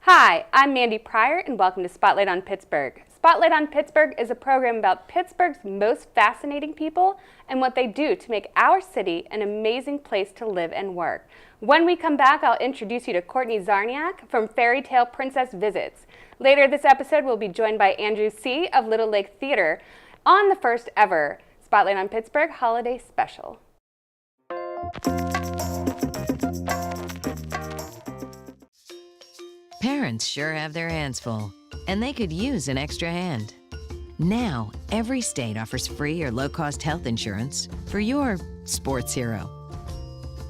Hi, I'm Mandy Pryor, and welcome to Spotlight on Pittsburgh. Spotlight on Pittsburgh is a program about Pittsburgh's most fascinating people and what they do to make our city an amazing place to live and work. When we come back, I'll introduce you to Courtney from Fairytale Princess Visits. Later this episode, we'll be joined by Andrew Seay of Little Lake Theater on the first ever Spotlight on Pittsburgh Holiday Special. Parents sure have their hands full, and they could use an extra hand. Now, every state offers free or low-cost health insurance for your sports hero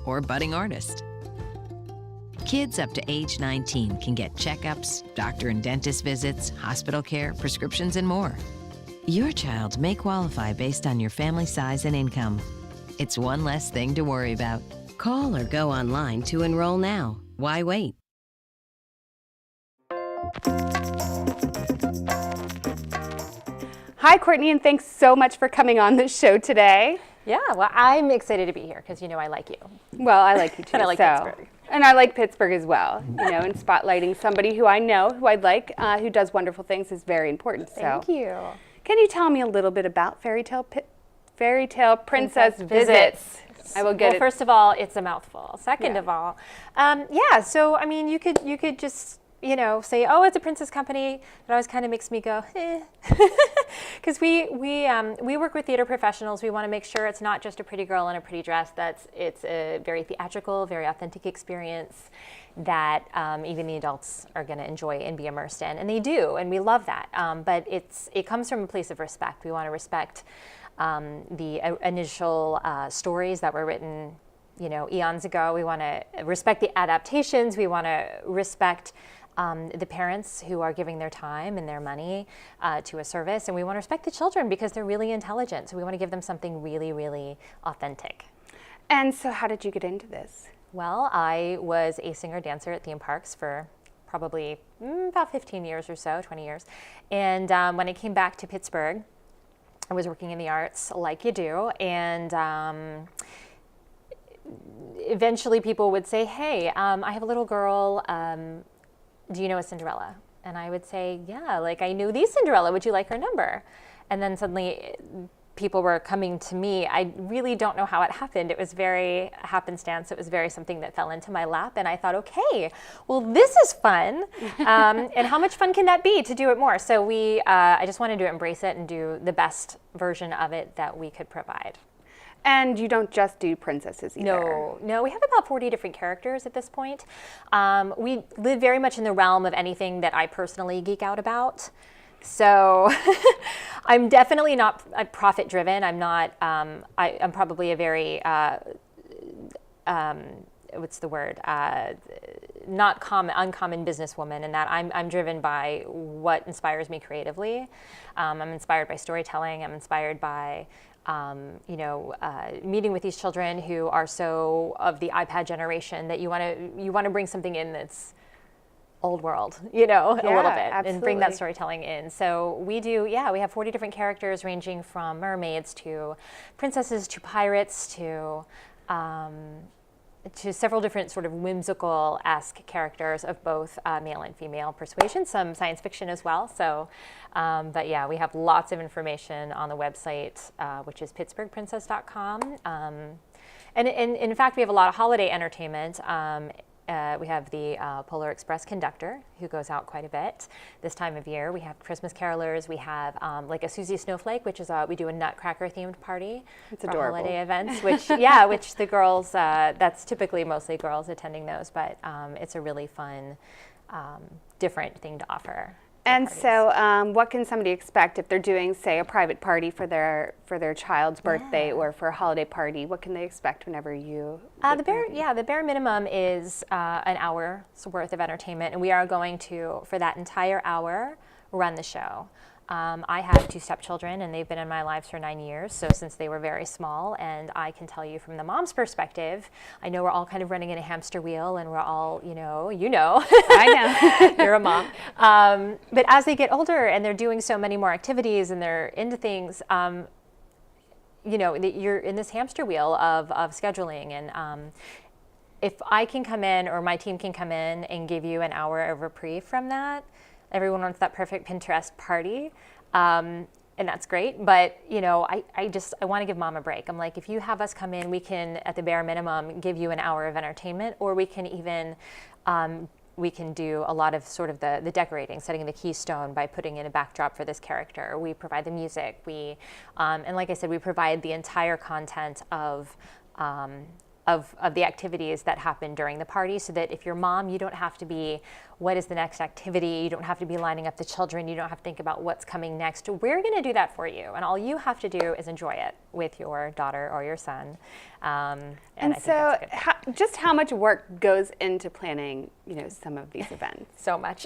or budding artist. Kids up to age 19 can get checkups, doctor and dentist visits, hospital care, prescriptions, and more. Your child may qualify based on your family size and income. It's one less thing to worry about. Call or go online to enroll now. Why wait? Hi, Courtney, and thanks so much for coming on the show today. Yeah, well, I'm excited to be here because you know I like you. Well, I like you too. And I like Pittsburgh. And I like Pittsburgh as well. You know, and spotlighting somebody who I know, who I'd like, who does wonderful things is very important. Thank you. Can you tell me a little bit about Fairytale Princess Visits? I will get it. First of all, it's a mouthful. Second of all, so I mean, you could just say, oh, it's a princess company. That always kind of makes me go, because we work with theater professionals. We want to make sure it's not just a pretty girl in a pretty dress. It's a very theatrical, very authentic experience that even the adults are going to enjoy and be immersed in, and they do, and we love that. But it comes from a place of respect. We want to respect the initial stories that were written, eons ago. We want to respect the adaptations. We want to respect the parents who are giving their time and their money to a service, and we want to respect the children because they're really intelligent. So we want to give them something really, really authentic. And so, how did you get into this? Well, I was a singer-dancer at theme parks for probably about 15 years or so, 20 years. And when I came back to Pittsburgh, I was working in the arts like you do, and eventually people would say, hey, I have a little girl, do you know a Cinderella? And I would say, yeah, like I knew the Cinderella, would you like her number? And then suddenly people were coming to me. I really don't know how it happened. It was very happenstance. It was very something that fell into my lap, and I thought, okay, well, this is fun. And how much fun can that be to do it more? So I just wanted to embrace it and do the best version of it that we could provide. And you don't just do princesses either. No, we have about 40 different characters at this point. We live very much in the realm of anything that I personally geek out about. So I'm definitely not profit driven. I'm not, I'm probably a very, uncommon businesswoman in that I'm driven by what inspires me creatively. I'm inspired by storytelling. I'm inspired by meeting with these children who are so of the iPad generation that you want to bring something in that's old world, a little bit, absolutely. and bring that storytelling in. So we have 40 different characters ranging from mermaids to princesses to pirates to several different sort of whimsical-esque characters of both male and female persuasion, some science fiction as well. So, but yeah, we have lots of information on the website, which is pittsburghprincess.com. And in fact, we have a lot of holiday entertainment. We have the Polar Express conductor who goes out quite a bit this time of year. We have Christmas carolers. We have like a Susie Snowflake, which is we do a Nutcracker themed party for holiday events. Which which the girls that's typically mostly girls attending those, but it's a really fun, different thing to offer. And so, what can somebody expect if they're doing, say, a private party for their child's birthday or for a holiday party? What can they expect whenever you? The bare minimum is an hour's worth of entertainment, and we are going to, for that entire hour, run the show. I have 2 stepchildren, and they've been in my lives for 9 years, so since they were very small, and I can tell you from the mom's perspective, I know we're all kind of running in a hamster wheel, and we're all, I know. You're a mom. But as they get older, and they're doing so many more activities, and they're into things, you're in this hamster wheel of scheduling, and if I can come in or my team can come in and give you an hour of reprieve from that, everyone wants that perfect Pinterest party. And that's great, but I want to give mom a break. I'm like, if you have us come in, we can, at the bare minimum, give you an hour of entertainment, or we can even, we can do a lot of sort of the decorating, setting the keystone by putting in a backdrop for this character. We provide the music. And like I said, we provide the entire content of the activities that happen during the party, so that if you're mom, you don't have to be, what is the next activity? You don't have to be lining up the children. You don't have to think about what's coming next. We're going to do that for you. And all you have to do is enjoy it with your daughter or your son. And so just how much work goes into planning, some of these events? So much.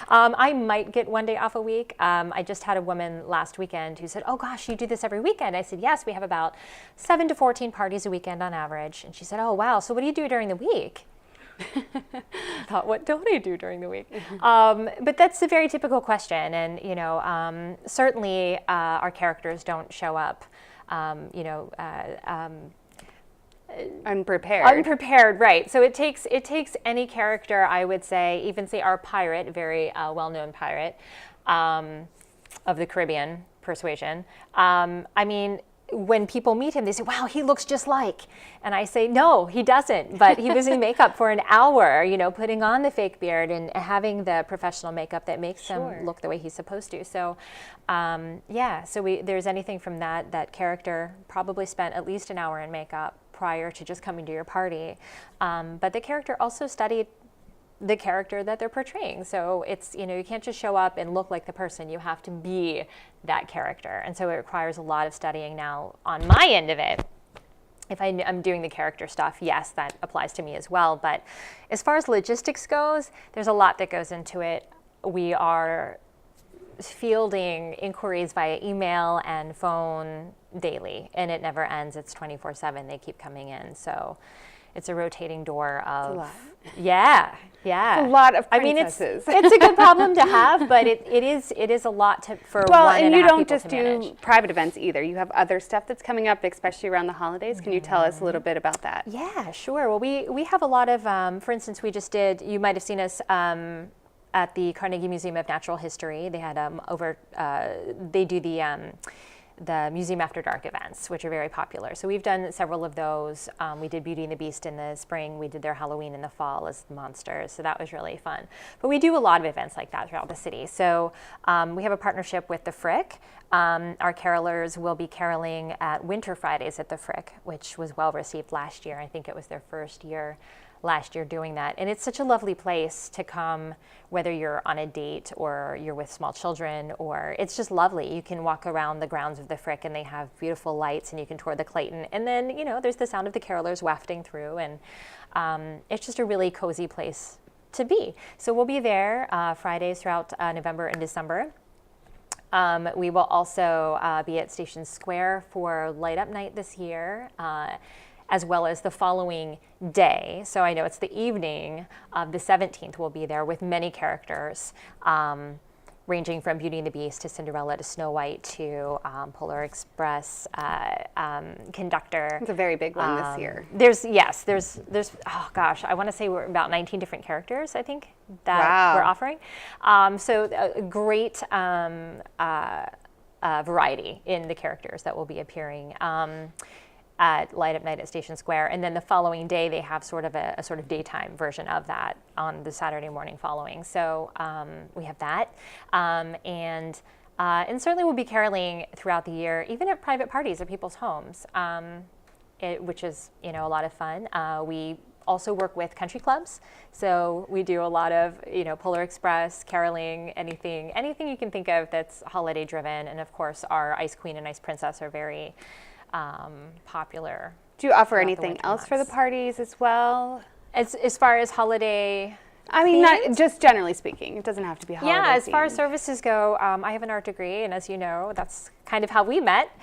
I might get one day off a week. I just had a woman last weekend who said, oh gosh, you do this every weekend. I said, yes, we have about 7 to 14 parties a weekend on average. And she said, oh wow, so what do you do during the week? I thought, what don't I do during the week? But that's a very typical question. And, certainly our characters don't show up, Unprepared, right. So it takes any character, I would say, even say our pirate, very well-known pirate of the Caribbean persuasion. When people meet him, they say, wow, he looks just like. And I say, no, he doesn't. But he was in makeup for an hour, putting on the fake beard and having the professional makeup that makes him look the way he's supposed to. So, there's anything from that character probably spent at least an hour in makeup prior to just coming to your party. But the character also studied the character that they're portraying. So it's, you can't just show up and look like the person. You have to be that character. And so it requires a lot of studying. Now, on my end of it, if I'm doing the character stuff, yes, that applies to me as well. But as far as logistics goes, there's a lot that goes into it. We are fielding inquiries via email and phone daily, and it never ends. It's 24/7. They keep coming in. So it's a rotating door of, it's a lot. Yeah. It's a lot of princesses. It's a good problem to have, but it is a lot for one and a half people to manage. Well, and you don't just do private events either. You have other stuff that's coming up, especially around the holidays. Can you tell us a little bit about that? Yeah, sure. Well, we have a lot of, for instance, we just did, you might have seen us at the Carnegie Museum of Natural History. They had they do the Museum After Dark events, which are very popular. So we've done several of those. We did Beauty and the Beast in the spring. We did their Halloween in the fall as monsters. So that was really fun. But we do a lot of events like that throughout the city. So we have a partnership with the Frick. Our carolers will be caroling at Winter Fridays at the Frick, which was well received last year. I think it was their first year last year doing that. And it's such a lovely place to come, whether you're on a date or you're with small children, or it's just lovely. You can walk around the grounds of the Frick and they have beautiful lights, and you can tour the Clayton. And then, there's the sound of the carolers wafting through, and it's just a really cozy place to be. So we'll be there Fridays throughout November and December. We will also be at Station Square for Light Up Night this year, as well as the following day. So I know it's the evening of the 17th. We'll be there with many characters, ranging from Beauty and the Beast to Cinderella to Snow White to Polar Express conductor. It's a very big one this year. There's oh gosh, I want to say we're about 19 different characters, I think, that we're offering. So a great variety in the characters that will be appearing at Light Up Night at Station Square. And then the following day, they have sort of a sort of daytime version of that on the Saturday morning following. So we have that. And certainly we'll be caroling throughout the year, even at private parties at people's homes, which is, a lot of fun. We also work with country clubs. So we do a lot of, Polar Express, caroling, anything you can think of that's holiday driven. And of course, our Ice Queen and Ice Princess are very popular. Do you offer anything else for the parties as well? As far as holiday? I mean, not just generally speaking. It doesn't have to be holiday. Yeah, as far as services go, I have an art degree, and as you know, that's kind of how we met.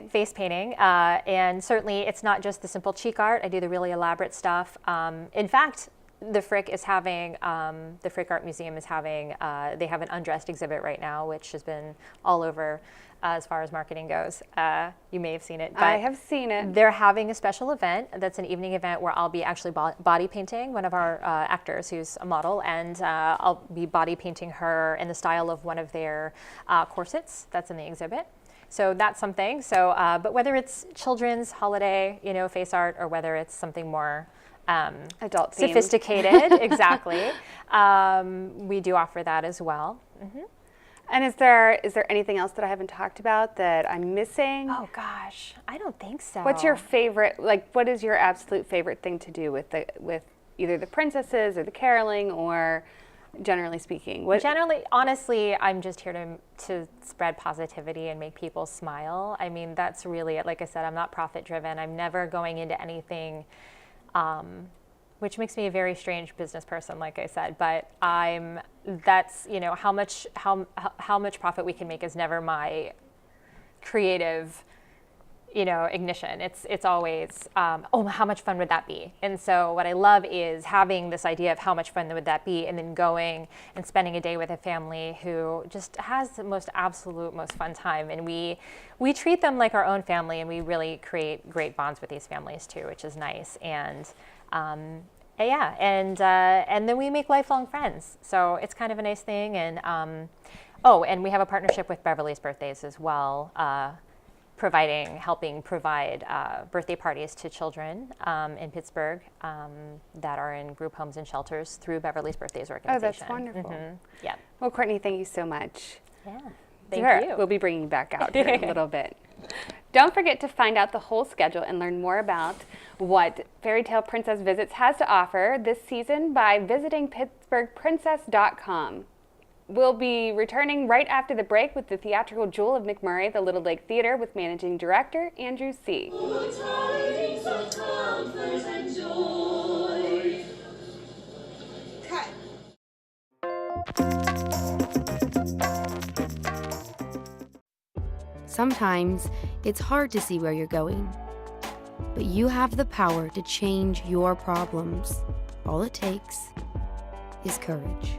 Face painting, and certainly it's not just the simple cheek art. I do the really elaborate stuff. In fact, the Frick is having, the Frick Art Museum is having, they have an undressed exhibit right now, which has been all over as far as marketing goes. You may have seen it. But I have seen it. they're having a special event that's an evening event where I'll be actually body painting one of our actors who's a model, and I'll be body painting her in the style of one of their corsets that's in the exhibit. So that's something. So, but whether it's children's holiday, face art, or whether it's something more adult themed. Sophisticated, exactly, we do offer that as well. Mm-hmm. And is there anything else that I haven't talked about that I'm missing? Oh gosh, I don't think so. What's your favorite? What is your absolute favorite thing to do with either the princesses or the caroling, or generally speaking? Generally, honestly, I'm just here to spread positivity and make people smile. I mean, that's really it. Like I said, I'm not profit driven. I'm never going into anything, which makes me a very strange business person, like I said. But that's how much profit we can make is never my creative ignition. It's always, how much fun would that be? And so what I love is having this idea of how much fun would that be, and then going and spending a day with a family who just has the most fun time. And we treat them like our own family, and we really create great bonds with these families too, which is nice. And and then we make lifelong friends. So it's kind of a nice thing. And and we have a partnership with Beverly's Birthdays as well, helping provide birthday parties to children in Pittsburgh that are in group homes and shelters through Beverly's Birthdays organization. Oh, that's wonderful. Mm-hmm. Yeah. Well, Courtney, thank you so much. Yeah. Thank you. We'll be bringing you back out here in a little bit. Don't forget to find out the whole schedule and learn more about what Fairytale Princess Visits has to offer this season by visiting PittsburghPrincess.com. We'll be returning right after the break with the theatrical jewel of McMurray, the Little Lake Theater, with Managing Director Andrew Seay. Sometimes it's hard to see where you're going, but you have the power to change your problems. All it takes is courage.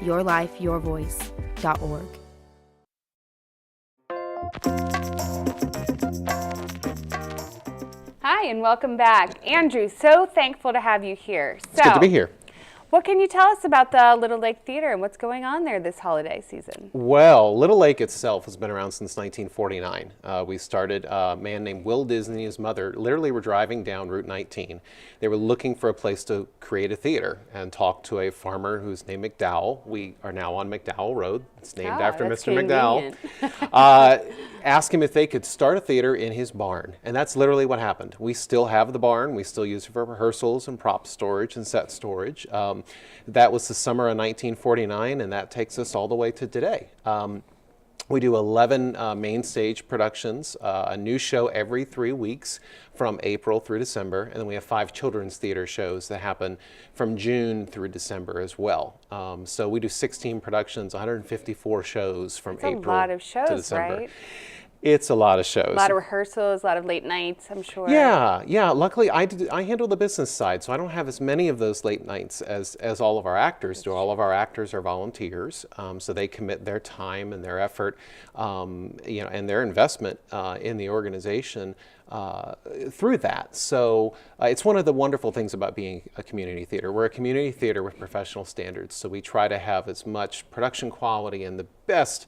YourLifeYourVoice.org. Hi, and welcome back. Andrew, so thankful to have you here. It's good to be here. What can you tell us about the Little Lake Theater and what's going on there this holiday season? Well, Little Lake itself has been around since 1949. We started, a man named Will Disney and his mother literally were driving down Route 19. They were looking for a place to create a theater and talked to a farmer who's named McDowell. We are now on McDowell Road. It's named after Mr. McDowell. Asked him if they could start a theater in his barn, and that's literally what happened. We still have the barn. We still use it for rehearsals and prop storage and set storage. That was the summer of 1949, and that takes us all the way to today. We do 11 main stage productions, a new show every 3 weeks from April through December, and then we have 5 children's theater shows that happen from June through December as well. So we do 16 productions, 154 shows from April a lot of shows, to December. Right? It's a lot of shows. A lot of rehearsals, a lot of late nights, I'm sure. Yeah. Luckily, I handle the business side, so I don't have as many of those late nights as all of our actors do. All of our actors are volunteers, so they commit their time and their effort, and their investment in the organization through that. So it's one of the wonderful things about being a community theater. We're a community theater with professional standards, so we try to have as much production quality and the best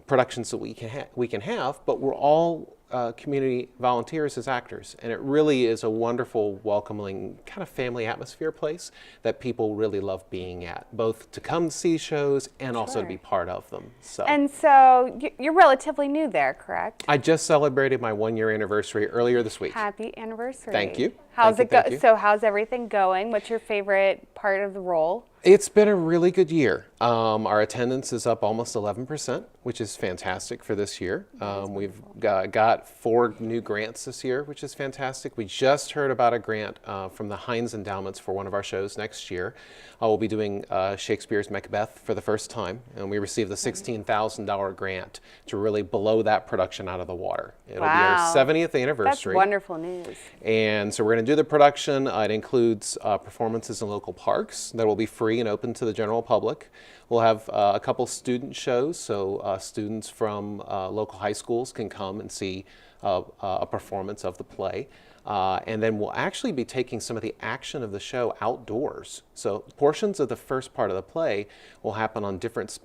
productions that we can have, but we're all community volunteers as actors, and it really is a wonderful, welcoming kind of family atmosphere place that people really love being at, both to come see shows and also to be part of them. So. And so you're relatively new there, correct? I just celebrated my 1-year anniversary earlier this week. Happy anniversary! Thank you. How's Thank you. So how's everything going? What's your favorite part of the role? It's been a really good year. Our attendance is up almost 11%, which is fantastic for this year. We've got 4 new grants this year, which is fantastic. We just heard about a grant from the Heinz Endowments for one of our shows next year. We'll be doing Shakespeare's Macbeth for the first time, and we received a $16,000 grant to really blow that production out of the water. It'll be our 70th anniversary. That's wonderful news. And so we're going to do the production. It includes performances in local parks that will be free and open to the general public. We'll have a couple student shows, so students from local high schools can come and see a performance of the play. And then we'll actually be taking some of the action of the show outdoors. So portions of the first part of the play will happen on different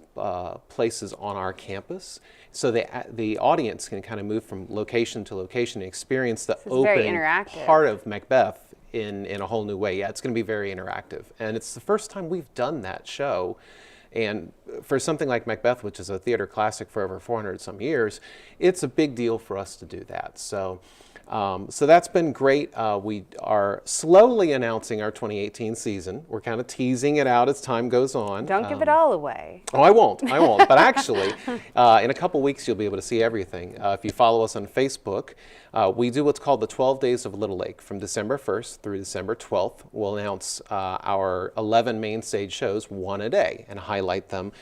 places on our campus. So the audience can kind of move from location to location and experience the open part of Macbeth in a whole new way. Yeah, it's going to be very interactive. And it's the first time we've done that show. And for something like Macbeth, which is a theater classic for over 400 some years, it's a big deal for us to do that. So that's been great. We are slowly announcing our 2018 season. We're kind of teasing it out as time goes on. Don't give it all away. Oh, I won't. But actually, in a couple weeks, you'll be able to see everything. If you follow us on Facebook, we do what's called the 12 Days of Little Lake. From December 1st through December 12th, we'll announce our 11 main stage shows, one a day, and highlight them.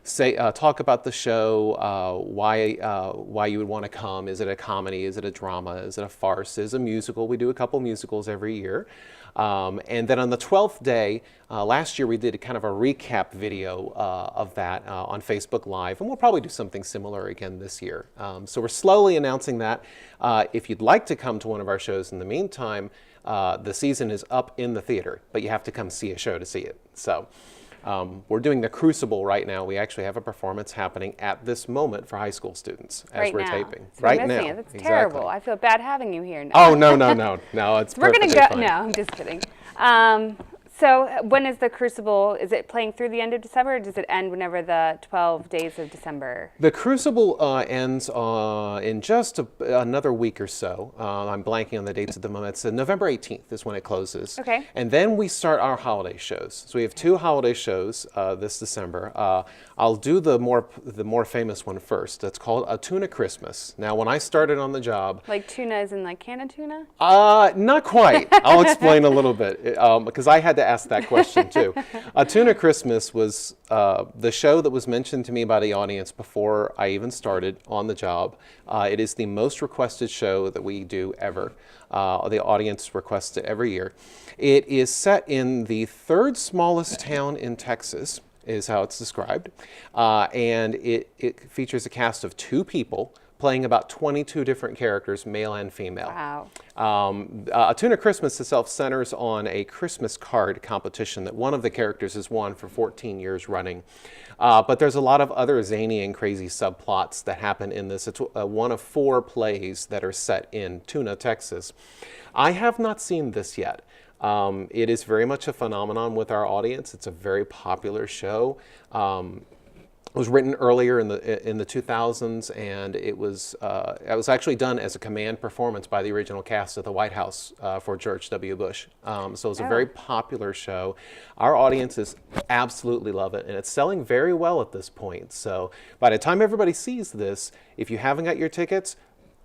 Talk about the show, why you would want to come. Is it a comedy? Is it a drama? Is it a farce? Is it a musical? We do a couple musicals every year. And then on the 12th day, last year we did kind of a recap video of that on Facebook Live, and we'll probably do something similar again this year. So we're slowly announcing that. If you'd like to come to one of our shows in the meantime, the season is up in the theater, but you have to come see a show to see it. So. We're doing The Crucible right now. We actually have a performance happening at this moment for high school students as we're taping. Right now. That's terrible. I feel bad having you here now. Oh, no. It's we're perfectly going to go. fine. No, I'm just kidding. So when is The Crucible? Is it playing through the end of December, or does it end whenever the 12 days of December? The Crucible ends in just another week or so. I'm blanking on the dates at the moment. It's November 18th is when it closes. Okay. And then we start our holiday shows. So we have 2 holiday shows this December. I'll do the more famous one first. It's called A Tuna Christmas. Now, when I started on the job, like tuna as in like canned tuna? Not quite. I'll explain a little bit because I had to ask that question too. A Tuna Christmas was the show that was mentioned to me by the audience before I even started on the job. It is the most requested show that we do ever. The audience requests it every year. It is set in the 3rd smallest town in Texas, is how it's described. And it features a cast of 2 people playing about 22 different characters, male and female. Wow. A Tuna Christmas itself centers on a Christmas card competition that one of the characters has won for 14 years running. But there's a lot of other zany and crazy subplots that happen in this. It's one of 4 plays that are set in Tuna, Texas. I have not seen this yet. It is very much a phenomenon with our audience. It's a very popular show. It was written earlier in the 2000s, and it was actually done as a command performance by the original cast of the White House for George W. Bush. So it was a very popular show. Our audiences absolutely love it, and it's selling very well at this point. So by the time everybody sees this, if you haven't got your tickets,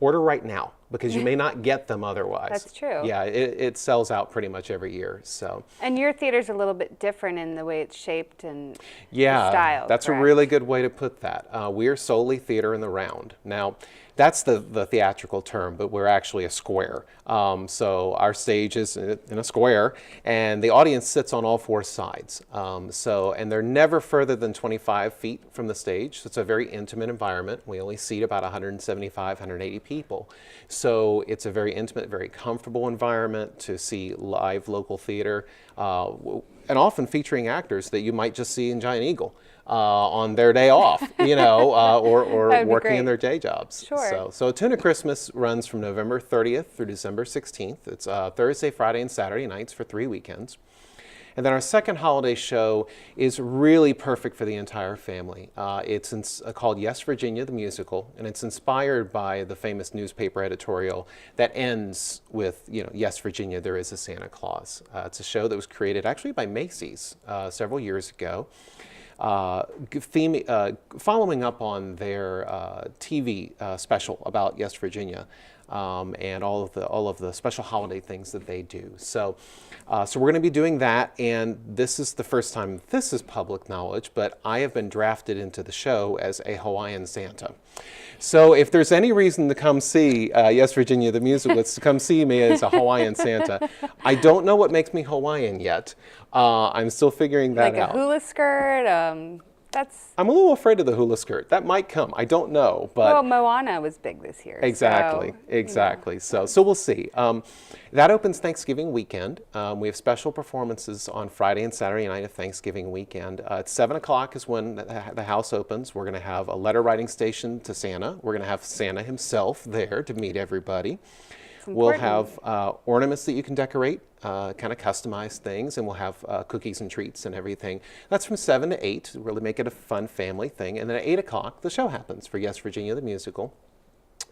order right now, because you may not get them otherwise. That's true. Yeah, it sells out pretty much every year. So. And your theater's a little bit different in the way it's shaped and the style. Yeah, that's correct? a really good way to put that. We are solely theater in the round. Now, that's the theatrical term, but we're actually a square. So our stage is in a square, and the audience sits on all 4 sides. And they're never further than 25 feet from the stage. So it's a very intimate environment. We only seat about 175, 180 people. So it's a very intimate, very comfortable environment to see live local theater, and often featuring actors that you might just see in Giant Eagle. On their day off, or working in their day jobs. Sure. So A Tuna Christmas runs from November 30th through December 16th. It's Thursday, Friday, and Saturday nights for 3 weekends. And then our second holiday show is really perfect for the entire family. It's called Yes, Virginia, the Musical, and it's inspired by the famous newspaper editorial that ends with, Yes, Virginia, there is a Santa Claus. It's a show that was created actually by Macy's several years ago. Following up on their TV special about Yes, Virginia, and all of the special holiday things that they do. So we're going to be doing that, and this is the first time this is public knowledge, but I have been drafted into the show as a Hawaiian Santa. So if there's any reason to come see Yes, Virginia, the Musical, it's to come see me as a Hawaiian Santa. I don't know what makes me Hawaiian yet. I'm still figuring that out. Like a hula skirt, I'm a little afraid of the hula skirt. That might come. I don't know, but well, Moana was big this year. Exactly. So we'll see. That opens Thanksgiving weekend. We have special performances on Friday and Saturday night of Thanksgiving weekend. At 7 o'clock is when the house opens. We're going to have a letter writing station to Santa. We're going to have Santa himself there to meet everybody. We'll have ornaments that you can decorate, kind of customized things, and we'll have cookies and treats and everything. That's from 7 to 8, really make it a fun family thing. And then at 8 o'clock, the show happens for Yes, Virginia, the Musical.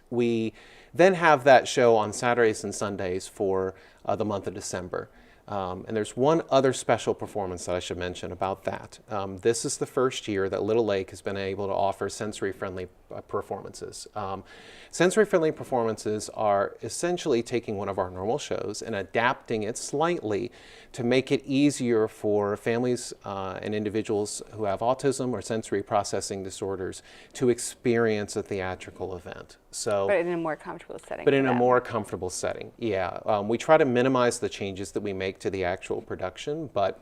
We then have that show on Saturdays and Sundays for the month of December. And there's one other special performance that I should mention about that. This is the first year that Little Lake has been able to offer sensory-friendly performances. Sensory-friendly performances are essentially taking one of our normal shows and adapting it slightly to make it easier for families and individuals who have autism or sensory processing disorders to experience a theatrical event. But in a more comfortable setting. But in a more comfortable setting, yeah. We try to minimize the changes that we make to the actual production, but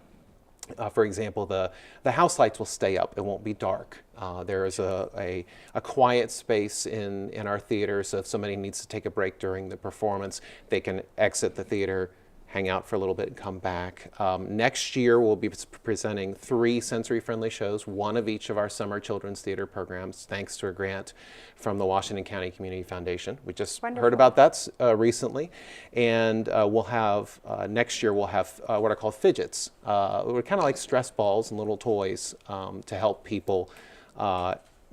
for example, the house lights will stay up. It won't be dark. There is a quiet space in our theater, so if somebody needs to take a break during the performance, they can exit the theater, hang out for a little bit, and come back. Next year, we'll be presenting 3 sensory-friendly shows, one of each of our summer children's theater programs, thanks to a grant from the Washington County Community Foundation. We just heard about that recently. And we'll have, next year, we'll have what are called fidgets. We're kind of like stress balls and little toys to help people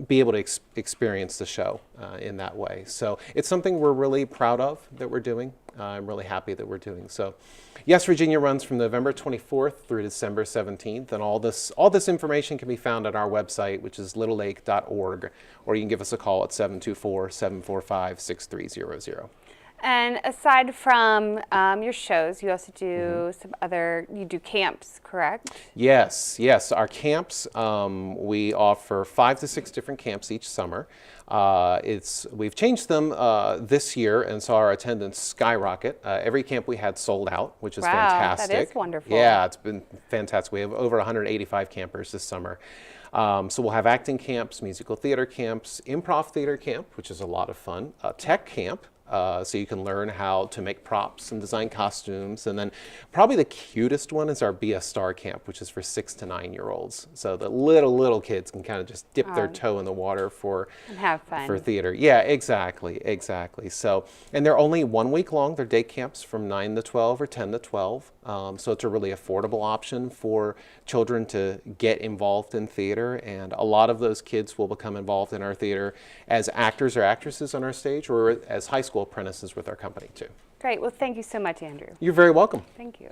be able to experience the show in that way. So it's something we're really proud of that we're doing. I'm really happy that we're doing. So Yes, Virginia runs from November 24th through December 17th, and all this information can be found at our website, which is littlelake.org, or you can give us a call at 724-745-6300. And aside from your shows, you also do you do camps, correct? Yes. Our camps, we offer 5 to 6 different camps each summer. We've changed them this year, and saw our attendance skyrocket. Every camp we had sold out, which is fantastic. That is wonderful. Yeah, it's been fantastic. We have over 185 campers this summer. So we'll have acting camps, musical theater camps, improv theater camp, which is a lot of fun, tech camp. So you can learn how to make props and design costumes. And then probably the cutest one is our Be a Star camp, which is for 6 to 9-year-olds. So the little kids can kind of just dip their toe in the water and have fun for theater. Yeah, exactly. So, and they're only 1 week long. They're day camps from 9 to 12 or 10 to 12. So it's a really affordable option for children to get involved in theater. And a lot of those kids will become involved in our theater as actors or actresses on our stage, or as high school apprentices with our company too. Great. Well, thank you so much, Andrew. You're very welcome. Thank you.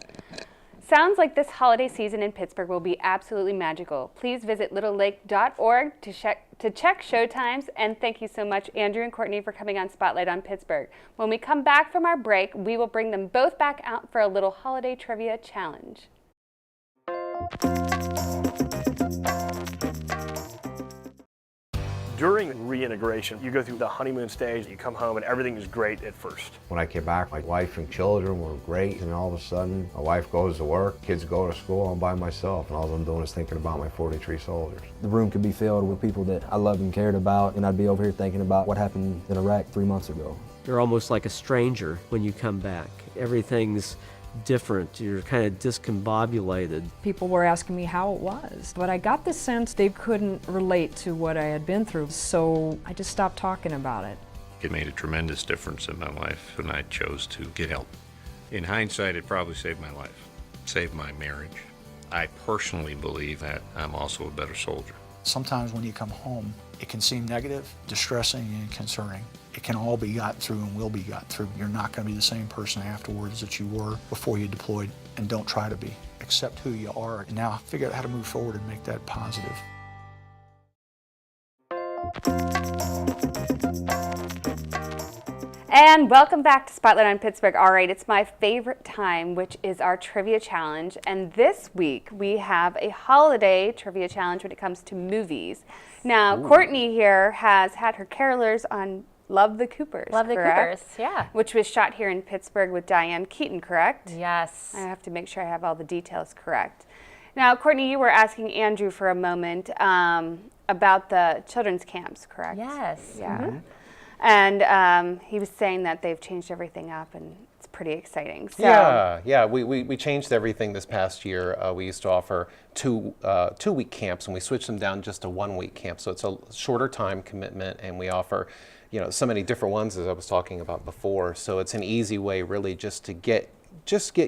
Sounds like this holiday season in Pittsburgh will be absolutely magical. Please visit littlelake.org to check showtimes, and thank you so much, Andrew and Courtney, for coming on Spotlight on Pittsburgh. When we come back from our break, we will bring them both back out for a little holiday trivia challenge. During reintegration, you go through the honeymoon stage, you come home and everything is great at first. When I came back, my wife and children were great, and all of a sudden, my wife goes to work, kids go to school, I'm by myself, and all I'm doing is thinking about my 43 soldiers. The room could be filled with people that I loved and cared about, and I'd be over here thinking about what happened in Iraq 3 months ago. You're almost like a stranger when you come back. Everything's different. You're kind of discombobulated. People were asking me how it was, but I got the sense they couldn't relate to what I had been through, so I just stopped talking about it. It made a tremendous difference in my life when I chose to get help. In hindsight, it probably saved my life, saved my marriage, I personally believe that I'm also a better soldier. Sometimes when you come home, it can seem negative, distressing, and concerning. It can all be got through and will be got through. You're not going to be the same person afterwards that you were before you deployed, and don't try to be. Accept who you are, and now figure out how to move forward and make that positive. And welcome back to Spotlight on Pittsburgh. All right, it's my favorite time, which is our trivia challenge. And this week we have a holiday trivia challenge when it comes to movies. Now, Courtney here has had her carolers on Love the Coopers. Love the correct? Coopers, yeah. Which was shot here in Pittsburgh with Diane Keaton, correct? Yes. I have to make sure I have all the details correct. Now, Courtney, you were asking Andrew for a moment about the children's camps, correct? Yes. Yeah. Mm-hmm. And he was saying that they've changed everything up, and it's pretty exciting. So, yeah. We changed everything this past year. We used to offer two-week camps, and we switched them down just to 1 week camp. So it's a shorter time commitment, and we offer, so many different ones as I was talking about before. So it's an easy way, really, just to get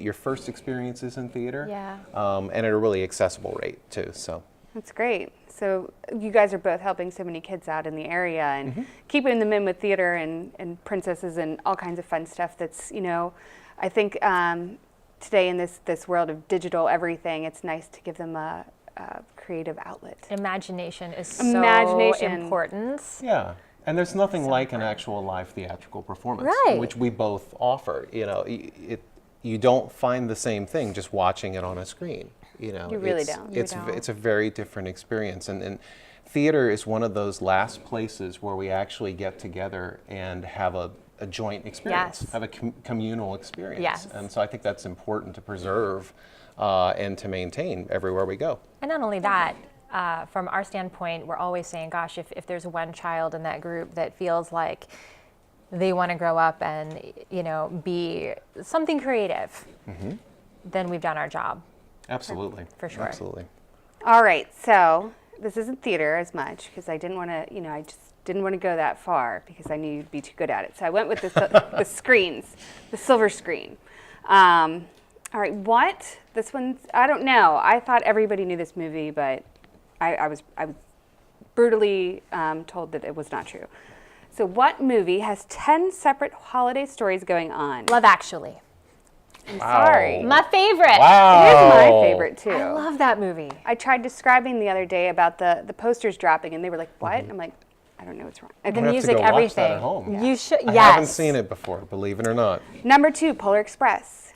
your first experiences in theater. Yeah. And at a really accessible rate too. So that's great. So you guys are both helping so many kids out in the area and keeping them in with theater and princesses and all kinds of fun stuff that's, I think today in this world of digital everything, it's nice to give them a creative outlet. Imagination is so important. Yeah. And there's nothing like an actual live theatrical performance, right, which we both offer. You don't find the same thing just watching it on a screen. You really don't. It's a very different experience, and theater is one of those last places where we actually get together and have a joint experience, have a communal experience. Yes. And so I think that's important to preserve and to maintain everywhere we go. And not only that, from our standpoint, we're always saying, gosh, if there's one child in that group that feels like they want to grow up and be something creative, then we've done our job. Absolutely. For sure. Absolutely. All right, so this isn't theater as much because I didn't want to, I just didn't want to go that far because I knew you'd be too good at it. So I went with the screens, the silver screen. All right, this one's, I don't know. I thought everybody knew this movie, but I was brutally told that it was not true. So what movie has 10 separate holiday stories going on? Love Actually. I'm sorry. My favorite. Wow. It is my favorite too. I love that movie. I tried describing the other day about the posters dropping, and they were like, "What?" I'm like, "I don't know what's wrong." The music, everything. Watch that at home. You should. Yes. I haven't seen it before, believe it or not. Number 2, Polar Express.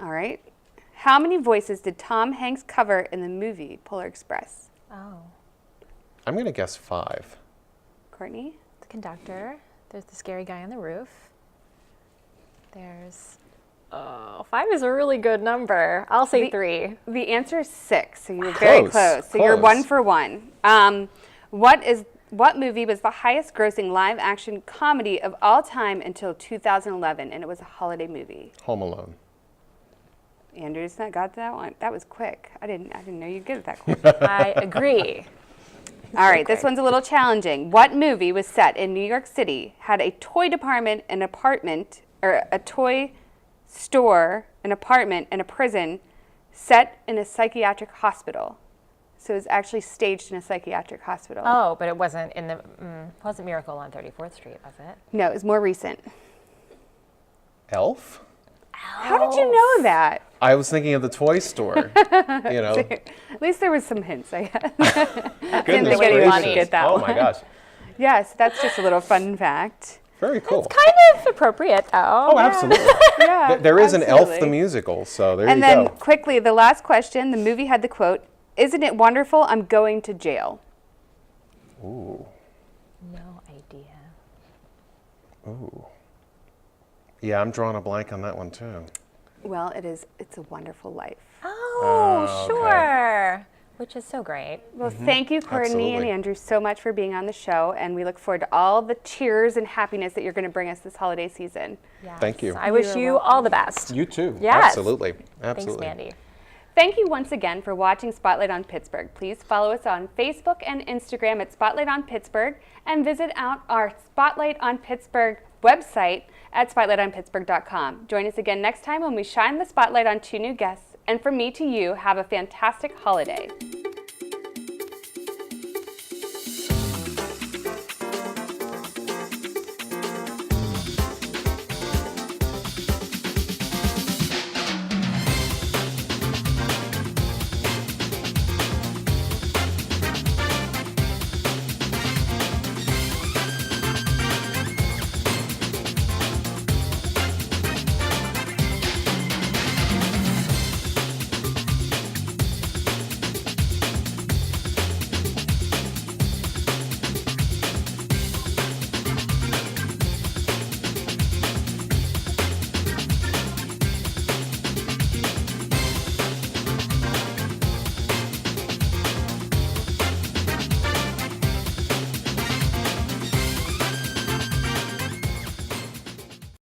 All right. How many voices did Tom Hanks cover in the movie Polar Express? Oh. I'm gonna guess 5. Courtney? The conductor. There's the scary guy on the roof. There's. 5 is a really good number. I'll say 3. The answer is 6, so you're very close. So you're 1 for 1. What movie was the highest grossing live action comedy of all time until 2011, and it was a holiday movie? Home Alone. Andrew's not got that one. That was quick. I didn't know you'd get it that quick. I agree. All right, this one's a little challenging. What movie was set in New York City, had a toy department, an apartment, or a toy store, an apartment, and a prison set in a psychiatric hospital? So it was actually staged in a psychiatric hospital. Oh, but it wasn't in the, wasn't Miracle on 34th Street, was it? No, it was more recent. Elf? How did you know that? I was thinking of the toy store. At least there was some hints, I guess. Didn't think anyone would get that Oh one. my gosh. Yes, that's just a little fun fact. Very cool. It's kind of appropriate, though. Oh, absolutely. Yeah, There is an Elf absolutely. the musical, so there And you then go. quickly, the last question, the movie had the quote, "Isn't it wonderful? I'm going to jail." Ooh. No idea. Ooh. Yeah, I'm drawing a blank on that one too. Well, It's a Wonderful Life. Oh, okay. sure. Which is so great. Well, thank you, Courtney and Absolutely. Andrew, so much for being on the show, and we look forward to all the cheers and happiness that you're going to bring us this holiday season. Yes. Thank you. I wish you all the best. You too. Yes. Absolutely. Absolutely. Thanks, Mandy. Thank you once again for watching Spotlight on Pittsburgh. Please follow us on Facebook and Instagram at Spotlight on Pittsburgh, and visit out our Spotlight on Pittsburgh website at spotlightonpittsburgh.com. Join us again next time when we shine the spotlight on 2 new guests And from me to you, have a fantastic holiday.